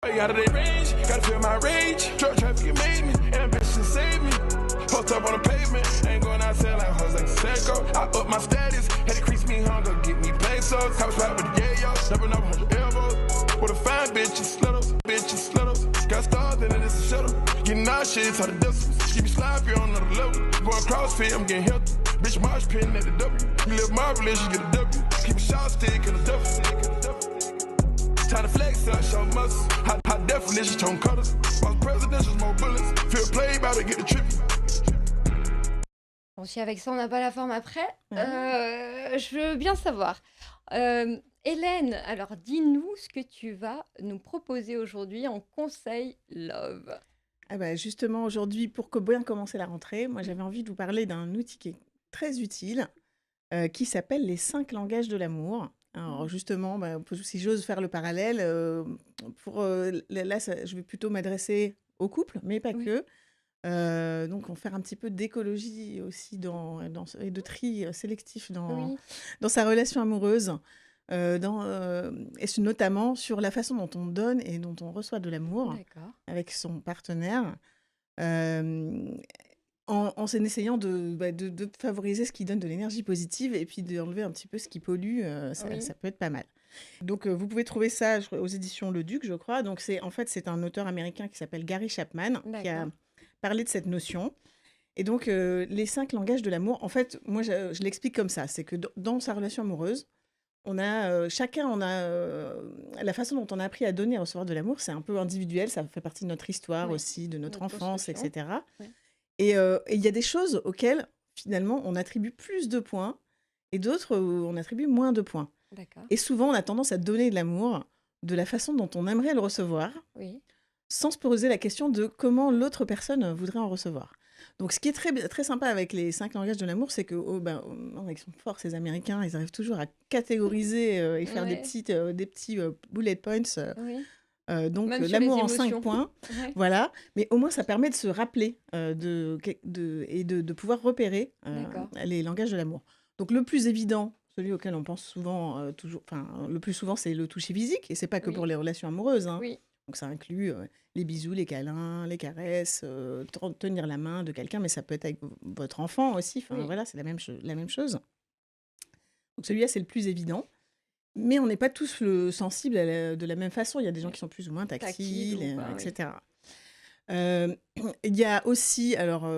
Out of their range, gotta feel my rage. Drug trafficking made me, ambition saved me. Post up on the pavement, ain't going outside like hoes like Seco. I up my status, had to increase me hunger, get me pesos. I was right with the yayo, stepping up 100 elbows. With a fine bitches, slutters. Got stars in it, it's a shuttle. Getting nauseous, how the distance. Keep me sloppy on another level. Going CrossFit, I'm getting healthy. Bitch, marsh pin at the W. You live marvelous, you get a W. Keep a shot stick in a duffel. Time to flex up, show muscle. High definition, tone colors. While presidentials, more bullets. Feel play, about to get the trip. Bon, si avec ça, on n'a pas la forme après, Ouais. je veux bien savoir. Hélène, alors dis-nous ce que tu vas nous proposer aujourd'hui en conseil love. Ah bah justement, aujourd'hui, pour bien commencer la rentrée, moi j'avais envie de vous parler d'un outil qui est très utile, qui s'appelle les 5 langages de l'amour. Alors justement, si j'ose faire le parallèle, là, je vais plutôt m'adresser aux couples, mais pas Oui. que. Donc, on va faire un petit peu d'écologie aussi et de tri sélectif Oui, dans sa relation amoureuse, et notamment sur la façon dont on donne et dont on reçoit de l'amour d'accord. avec son partenaire. Euh, en essayant de favoriser ce qui donne de l'énergie positive et puis d'enlever un petit peu ce qui pollue, Oui. ça peut être pas mal. Donc, vous pouvez trouver ça aux éditions Le Duc, je crois. Donc, c'est un auteur américain qui s'appelle Gary Chapman qui a D'accord. parlé de cette notion. Et donc, les 5 langages de l'amour, en fait, moi, je l'explique comme ça. C'est que dans sa relation amoureuse, chacun, la façon dont on a appris à donner et à recevoir de l'amour, c'est un peu individuel. Ça fait partie de notre histoire Oui. aussi, de notre Notre enfance, construction. etc. Oui. Et il y a des choses auxquelles, finalement, on attribue plus de points et d'autres où on attribue moins de points. D'accord. Et souvent, on a tendance à donner de l'amour de la façon dont on aimerait le recevoir, Oui. sans se poser la question de comment l'autre personne voudrait en recevoir. Donc, ce qui est très, très sympa avec les 5 langages de l'amour, c'est que, ils sont forts, ces Américains, ils arrivent toujours à catégoriser et faire des Ouais. petits bullet points. Oui. Donc, Même sur les l'amour en 5 émotions. points, Ouais. voilà. Mais au moins, ça permet de se rappeler et de pouvoir repérer D'accord. les langages de l'amour. Donc, le plus évident, celui auquel on pense souvent, le plus souvent, c'est le toucher physique. Et c'est pas que Oui. pour les relations amoureuses, hein. Oui. Donc, ça inclut les bisous, les câlins, les caresses, tenir la main de quelqu'un, mais ça peut être avec votre enfant aussi. Enfin, Oui. voilà, c'est la même chose. Donc, celui-là, c'est le plus évident. Mais on n'est pas tous sensibles de la même façon. Il y a des gens qui sont plus ou moins Tactile tactiles, ou pas, oui. etc. Il y a aussi, alors,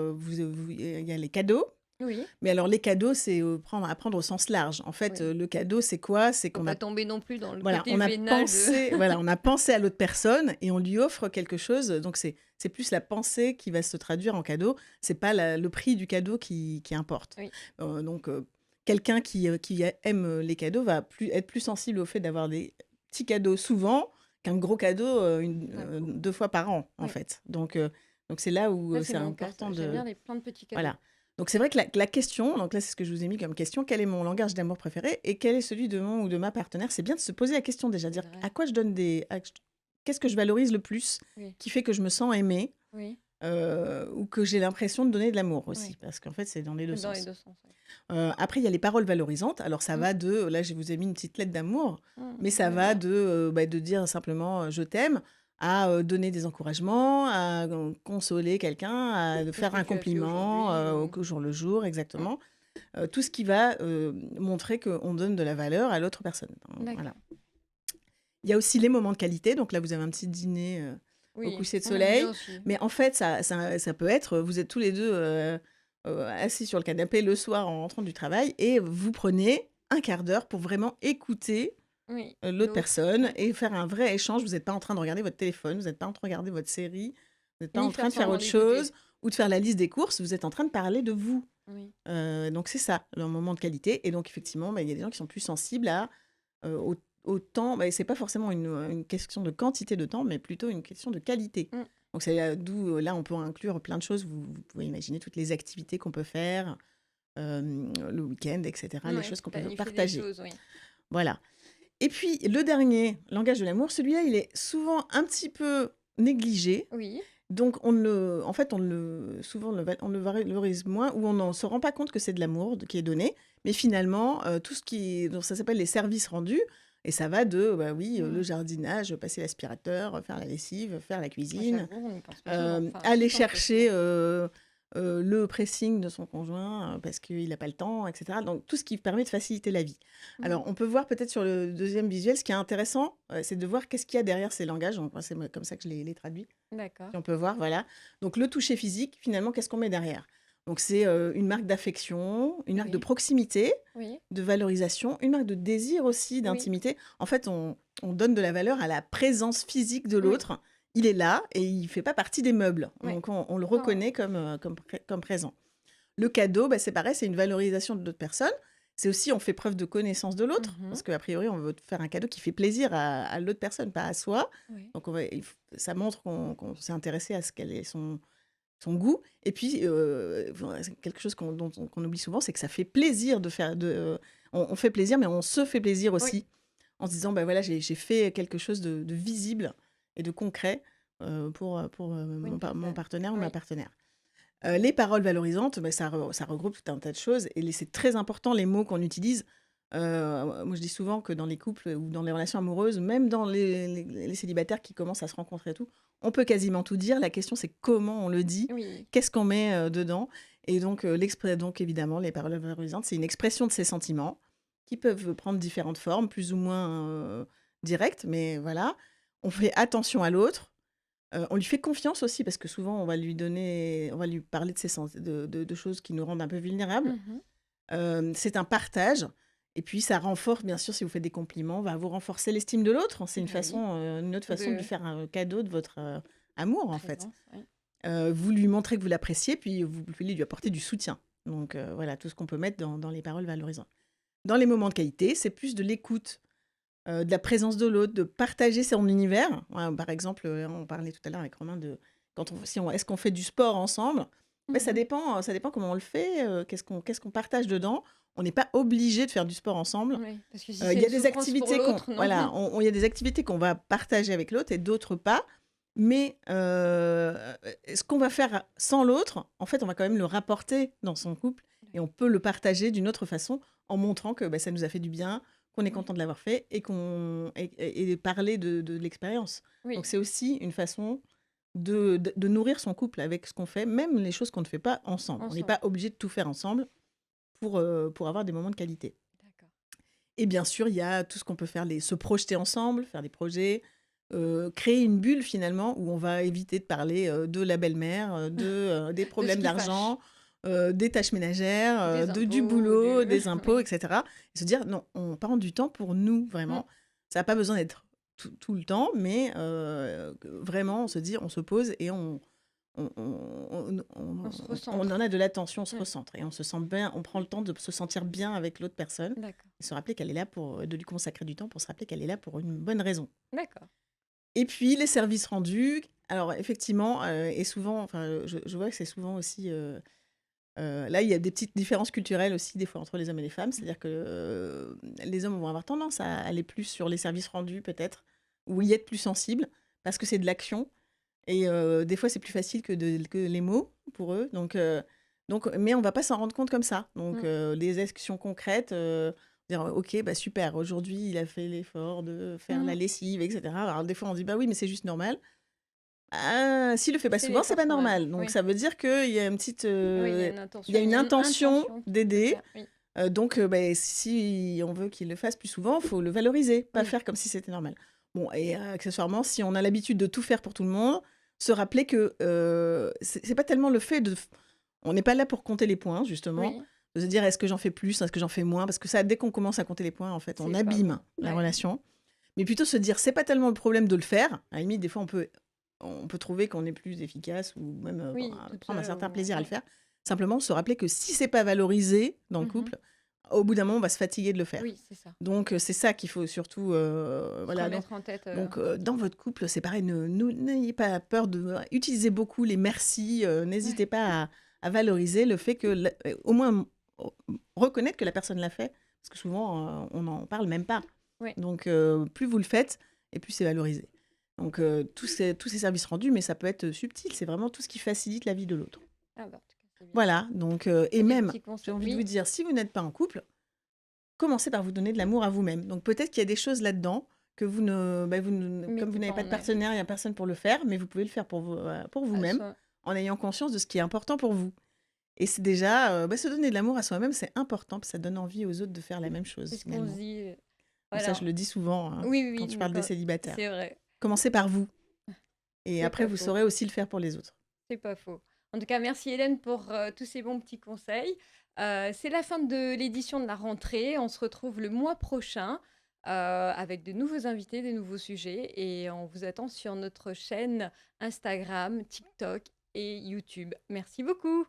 il y a les cadeaux. Oui. Mais alors, les cadeaux, c'est apprendre au sens large. En fait, Oui. le cadeau, c'est quoi? C'est Faut qu'on pas a, tomber non plus dans le voilà, côté on a vénal pensé, voilà, on a pensé à l'autre personne et on lui offre quelque chose. Donc, c'est plus la pensée qui va se traduire en cadeau. C'est pas le prix du cadeau qui importe. Oui. Donc, quelqu'un qui aime les cadeaux va être plus sensible au fait d'avoir des petits cadeaux souvent qu'un gros cadeau D'un coup. 2 fois par an, en Oui. fait. Donc, c'est là où Ça, c'est c'est mon cas, important ça. J'aime de... bien les plein de petits cadeaux. Voilà. Donc, c'est vrai que la question, donc là, c'est ce que je vous ai mis comme question, quel est mon langage d'amour préféré et quel est celui de mon ou de ma partenaire? C'est bien de se poser la question déjà, dire C'est vrai. à quoi je donne qu'est-ce que je valorise le plus, Oui. qui fait que je me sens aimée Oui. ou que j'ai l'impression de donner de l'amour aussi, Oui. parce qu'en fait, c'est dans les deux Dans les sens. deux sens. Oui. Après, il y a les paroles valorisantes. Alors, ça Mm. va là, je vous ai mis une petite lettre d'amour, mais ça J'aime va bien. de dire simplement je t'aime, à donner des encouragements, à consoler quelqu'un, à faire que un tu as fait compliment aujourd'hui, au jour le jour, exactement. Tout ce qui va montrer qu'on donne de la valeur à l'autre personne. D'accord. Voilà. Il y a aussi les moments de qualité. Donc là, vous avez un petit dîner au Oui. coucher de On aime soleil. bien aussi. Mais en fait, ça peut être, vous êtes tous les deux assis sur le canapé le soir en rentrant du travail et vous prenez un quart d'heure pour vraiment écouter Oui. l'autre personne Oui. et faire un vrai échange. Vous n'êtes pas en train de regarder votre téléphone, vous n'êtes pas en train de regarder votre série, vous n'êtes pas Ni en train faire de faire semblant autre d'écouter. chose ou de faire la liste des courses, vous êtes en train de parler de vous. Oui. Donc c'est ça, le moment de qualité. Et donc effectivement, il y a des gens qui sont plus sensibles au temps. C'est pas forcément une question de quantité de temps, mais plutôt une question de qualité. Mm. Donc c'est d'où là on peut inclure plein de choses. Vous pouvez imaginer toutes les activités qu'on peut faire le week-end, etc. Les Ouais, choses qu'on peut planifier des partager. choses, oui. Voilà. Et puis le dernier, langage de l'amour, celui-là, il est souvent un petit peu négligé. Oui. Donc, souvent, on le valorise moins, ou on ne se rend pas compte que c'est de l'amour qui est donné. Mais finalement, tout donc ça s'appelle les services rendus. Et ça va le jardinage, passer l'aspirateur, faire la lessive, faire la cuisine, J'avoue, on n'y pense pas souvent. Enfin, aller si, quand on fait chercher souvent. le pressing de son conjoint parce qu'il n'a pas le temps, etc. Donc, tout ce qui permet de faciliter la vie. Mm. Alors, on peut voir peut-être sur le deuxième visuel, ce qui est intéressant, c'est de voir qu'est-ce qu'il y a derrière ces langages. Donc, c'est comme ça que je les traduis. D'accord. Si on peut voir, voilà. Donc, le toucher physique, finalement, qu'est-ce qu'on met derrière? Donc, c'est une marque d'affection, une marque de Oui. proximité, Oui. de valorisation, une marque de désir aussi, Oui. d'intimité. En fait, on donne de la valeur à la présence physique de Oui. l'autre. Il est là et il ne fait pas partie des meubles. Oui. Donc, on le Ça, reconnaît comme présent. Le cadeau, c'est pareil, c'est une valorisation de l'autre personne. C'est aussi, on fait preuve de connaissance de l'autre, Mhm. parce qu'a priori, on veut faire un cadeau qui fait plaisir à l'autre personne, pas à soi. Oui. Donc, ça montre qu'on s'est intéressé à ce quel est son goût. Et puis, c'est quelque chose qu'on oublie souvent, c'est que ça fait plaisir de faire... on fait plaisir, mais on se fait plaisir Oui. aussi, en se disant, voilà, j'ai fait quelque chose de visible et de concret pour Une mon personne. partenaire ou ma Oui. partenaire. Les paroles valorisantes, ça regroupe tout un tas de choses. Et c'est très important, les mots qu'on utilise. Moi, je dis souvent que dans les couples ou dans les relations amoureuses, même dans les célibataires qui commencent à se rencontrer et tout, on peut quasiment tout dire. La question, c'est comment on le dit, Oui. qu'est-ce qu'on met dedans. Et donc, donc, évidemment, les paroles valorisantes, c'est une expression de ses sentiments qui peuvent prendre différentes formes, plus ou moins directes, mais voilà. On fait attention à l'autre. On lui fait confiance aussi, parce que souvent, on va lui parler de choses qui nous rendent un peu vulnérables. C'est un partage. Et puis, ça renforce, bien sûr, si vous faites des compliments, va vous renforcer l'estime de l'autre. C'est une autre façon de lui faire un cadeau de votre amour, en fait. Vous lui montrez que vous l'appréciez, puis vous pouvez lui apporter du soutien. Donc, voilà, tout ce qu'on peut mettre dans les paroles valorisantes. Dans les moments de qualité, c'est plus de l'écoute, de la présence de l'autre, de partager son univers. Ouais, par exemple, on parlait tout à l'heure avec Romain de est-ce qu'on fait du sport ensemble. Mais ça dépend comment on le fait, qu'est-ce qu'on partage dedans. On n'est pas obligé de faire du sport ensemble. Oui, parce que si Il c'est y a une des souffrance activités pour l'autre, non. il y a des activités qu'on va partager avec l'autre et d'autres pas. Mais ce qu'on va faire sans l'autre, en fait, on va quand même le rapporter dans son couple et on peut le partager d'une autre façon en montrant que ça nous a fait du bien, qu'on est content de l'avoir fait et et parler de l'expérience. Oui. Donc, c'est aussi une façon de nourrir son couple avec ce qu'on fait, même les choses qu'on ne fait pas ensemble. On n'est pas obligé de tout faire ensemble pour avoir des moments de qualité. D'accord. Et bien sûr, il y a tout ce qu'on peut faire, se projeter ensemble, faire des projets, créer une bulle finalement où on va éviter de parler de la belle-mère, des problèmes qui d'argent, des tâches ménagères, Des du impôts, boulot, du- des impôts, Oui. etc. Et se dire, non, on prend du temps pour nous, vraiment. Ça n'a pas besoin d'être tout le temps, mais vraiment, on se dit, on se pose et on se recentre. on en a de l'attention, on se Ouais. recentre et on se sent bien, on prend le temps de se sentir bien avec l'autre personne D'accord. et se rappeler qu'elle est là de lui consacrer du temps pour se rappeler qu'elle est là pour une bonne raison. D'accord. Et puis les services rendus, alors effectivement, et souvent, enfin, je vois que c'est souvent aussi, là il y a des petites différences culturelles aussi des fois entre les hommes et les femmes, c'est-à-dire que les hommes vont avoir tendance à aller plus sur les services rendus peut-être, ou y être plus sensibles, parce que c'est de l'action. Et des fois, c'est plus facile que les mots pour eux. Mais on va pas s'en rendre compte comme ça. Donc, les actions concrètes, dire ok, bah super, aujourd'hui, il a fait l'effort de faire la lessive, etc. Alors, des fois, on dit bah oui, mais c'est juste normal. Ah, s'il le fait pas C'est souvent, c'est pas l'effort, normal. ouais. Donc, Oui. ça veut dire qu'il y a une petite, Oui, il y a une intention. il y a une intention intention qui d'aider. peut faire, oui. Donc, si on veut qu'il le fasse plus souvent, il faut le valoriser, pas faire comme si c'était normal. Bon, et accessoirement, si on a l'habitude de tout faire pour tout le monde, se rappeler que c'est pas tellement le fait de... On n'est pas là pour compter les points, justement. Oui. De se dire, est-ce que j'en fais plus, est-ce que j'en fais moins? Parce que ça, dès qu'on commence à compter les points, en fait, on C'est pas abîme bon. la Ouais. relation. Mais plutôt se dire, c'est pas tellement le problème de le faire. À la limite, des fois, on peut trouver qu'on est plus efficace ou même Oui, toute prendre un seule certain ou- plaisir à le ouais. faire. Simplement, se rappeler que si c'est pas valorisé dans le couple, au bout d'un moment, on va se fatiguer de le faire. Oui, c'est ça. Donc, c'est ça qu'il faut surtout... Se voilà, remettre en tête. donc, dans votre couple, c'est pareil, n'ayez pas peur de... Utilisez beaucoup les merci, n'hésitez pas à valoriser le fait que, au moins, reconnaître que la personne l'a fait, parce que souvent, on n'en parle même pas. Oui. Donc, plus vous le faites, et plus c'est valorisé. Donc, tous ces services rendus, mais ça peut être subtil, c'est vraiment tout ce qui facilite la vie de l'autre. Ah bah, en tout cas, c'est bien. Voilà, donc, et Des même, petits conseils. j'ai envie de Oui. vous dire, si vous n'êtes pas en couple, commencez par vous donner de l'amour à vous-même. Donc peut-être qu'il y a des choses là-dedans que vous ne, Mettez comme vous n'avez pas pas de en partenaire, il n'y a personne pour le faire, mais vous pouvez le faire pour vous-même, Soit- en ayant conscience de ce qui est important pour vous. Et c'est déjà, se donner de l'amour à soi-même, c'est important, parce que ça donne envie aux autres de faire la même chose. C'est ce qu'on finalement. se dit. Donc Voilà. ça, je le dis souvent hein, Oui, oui, quand je donc, parle des célibataires. C'est vrai. Commencez par vous. Et C'est après, pas vous faux. saurez aussi le faire pour les autres. C'est pas faux. En tout cas, merci Hélène pour tous ces bons petits conseils. C'est la fin de l'édition de la rentrée. On se retrouve le mois prochain avec de nouveaux invités, des nouveaux sujets. Et on vous attend sur notre chaîne Instagram, TikTok et YouTube. Merci beaucoup.